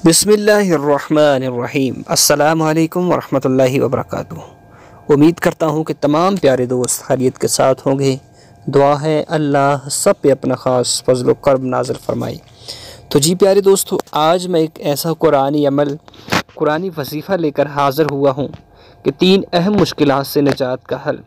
बिस्मिल्लाहिर्रहमानिर्रहीम। अस्सलामुअलैकुम वरहमतुल्लाहि वबरकातुहू। उम्मीद करता हूँ कि तमाम प्यारे दोस्त खैरियत के साथ होंगे। दुआ है अल्लाह सब पे अपना ख़ास फज़ल व करम नाज़िल फ़रमाए। तो जी प्यारे दोस्तों, आज मैं एक ऐसा कुरानी अमल, कुरानी वजीफ़ा लेकर हाज़िर हुआ हूँ कि 3 अहम मुश्किलात से निजात का हल।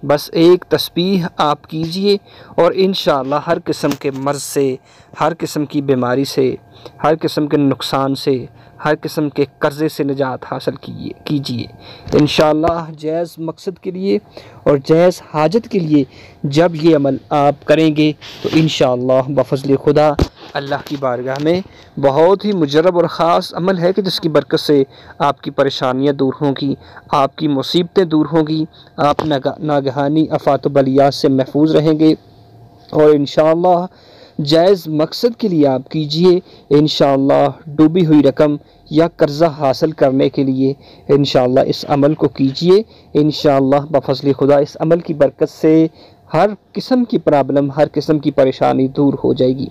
बस एक तस्बीह आप कीजिए और इंशाअल्लाह हर किस्म के मर्ज़ से, हर किस्म की बीमारी से, हर किस्म के नुकसान से, हर किस्म के कर्ज़े से निजात हासिल कीजिए इंशाअल्लाह। जायज़ मकसद के लिए और जायज़ हाजत के लिए जब ये अमल आप करेंगे तो इंशाअल्लाह बफ़ज़्ल खुदा अल्लाह की बारगाह में बहुत ही मुजरब और ख़ास अमल है कि जिसकी बरकत से आपकी परेशानियां दूर होंगी, आपकी मुसीबतें दूर होंगी, आप नागहानी आफ़ात व बलियात से महफूज रहेंगे। और इंशाअल्लाह जायज़ मकसद के लिए आप कीजिए। इंशाअल्लाह डूबी हुई रकम या कर्ज़ा हासिल करने के लिए इंशाअल्लाह इस अमल को कीजिए। इंशाअल्लाह बफ़ज़्ल खुदा इस अमल की बरकत से हर किस्म की प्रॉब्लम, हर किस्म की परेशानी दूर हो जाएगी।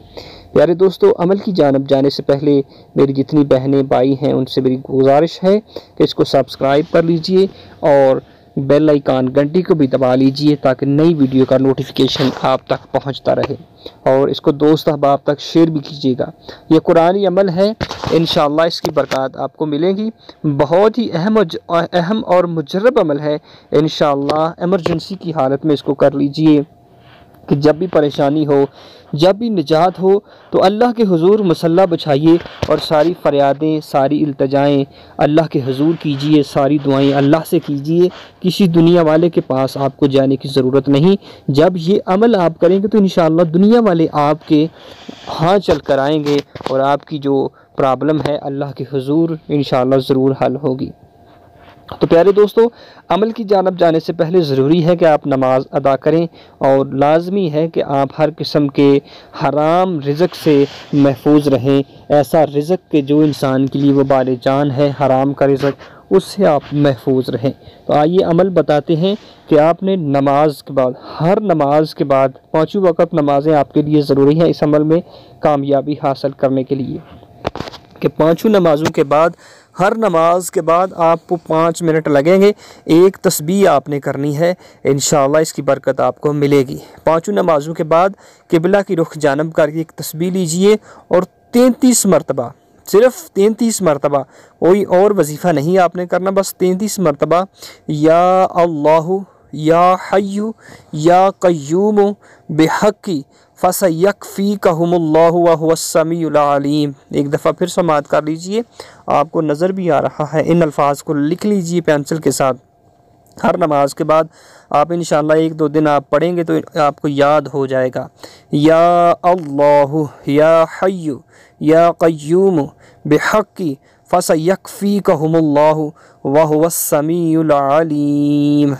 प्यारे दोस्तों, अमल की जानब जाने से पहले मेरी जितनी बहनें भाई हैं उनसे मेरी गुजारिश है कि इसको सब्सक्राइब कर लीजिए और बेल आइकन घंटी को भी दबा लीजिए ताकि नई वीडियो का नोटिफिकेशन आप तक पहुंचता रहे। और इसको दोस्त अहबाब तक शेयर भी कीजिएगा। ये कुरानी अमल है, इंशाअल्लाह इसकी बरकत आपको मिलेंगी। बहुत ही अहम और मुजरब अमल है। इंशाअल्लाह एमरजेंसी की हालत में इसको कर लीजिए कि जब भी परेशानी हो, जब भी निजात हो तो अल्लाह के हुजूर मसल्ला बिछाइए और सारी फ़रियादें, सारी इल्तिजाएँ अल्लाह के हुजूर कीजिए, सारी दुआएं अल्लाह से कीजिए। किसी दुनिया वाले के पास आपको जाने की ज़रूरत नहीं। जब ये अमल आप करेंगे तो इंशाअल्लाह दुनिया वाले आपके हाथ चल कर आएंगे और आपकी जो प्रॉब्लम है अल्लाह के हुजूर इंशाअल्लाह ज़रूर हल होगी। तो प्यारे दोस्तों, अमल की जानब जाने से पहले ज़रूरी है कि आप नमाज अदा करें और लाजमी है कि आप हर किस्म के हराम रिज़्क़ से महफूज रहें। ऐसा रिज़्क़ के जो इंसान के लिए वो बाले जान है, हराम का रिज़्क़, उससे आप महफूज रहें। तो आइए अमल बताते हैं कि आपने नमाज के बाद, हर नमाज के बाद 5 वक़्त नमाज़ें आपके लिए ज़रूरी हैं इस अमल में कामयाबी हासिल करने के लिए। कि 5 नमाज़ों के बाद, हर नमाज के बाद आपको 5 मिनट लगेंगे। एक तस्बीह आपने करनी है, इंशाअल्लाह इसकी बरकत आपको मिलेगी। 5 नमाज़ों के बाद किबला की रुख जानब करके एक तस्बीह लीजिए और 33 मरतबा, सिर्फ 33 मरतबा, कोई और वजीफ़ा नहीं आपने करना, बस 33 मरतबा या अल्लाहु या हय्यु या क़य्यूम बिहक़्क़ी फ़सयक्फ़ीकहुमुल्लाहु व हुवस समीउल अलीम। एक दफ़ा फिर समाअत कर लीजिए, आपको नज़र भी आ रहा है। इन अल्फाज को लिख लीजिए पेंसिल के साथ। हर नमाज के बाद आप इंशाअल्लाह 1-2 दिन आप पढ़ेंगे तो आपको याद हो जाएगा। या अल्लाहु या हय्यु या क़य्यूम बिहक़्क़ी फ़सयक्फ़ीकहुमुल्लाहु व हुवस समीउल अलीम।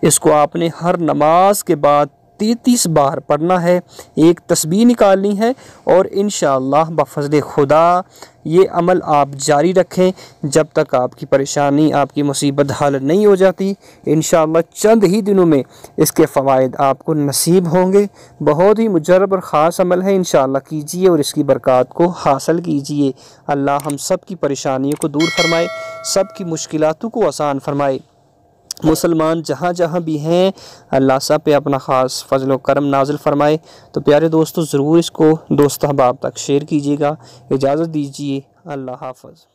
इसको आपने हर नमाज के बाद 33 बार पढ़ना है। एक तस्बीह निकालनी है और इंशाअल्लाह बफ़ज़्ल खुदा ये अमल आप जारी रखें जब तक आपकी परेशानी, आपकी मुसीबत हल नहीं हो जाती। इंशाअल्लाह चंद ही दिनों में इसके फ़वाइद आपको नसीब होंगे। बहुत ही मुजरब और ख़ास अमल है। इंशाअल्लाह कीजिए और इसकी बरकत को हासिल कीजिए। अल्लाह हम सब की परेशानियों को दूर फरमाए, सब की मुश्किलातों को आसान फरमाए। मुसलमान जहाँ जहाँ भी हैं अल्लाह सब पे अपना ख़ास फज़ल व करम नाज़िल फ़रमाए। तो प्यारे दोस्तों, ज़रूर इसको दोस्त अहबाब तक शेयर कीजिएगा। इजाज़त दीजिए, अल्लाह हाफ़िज़।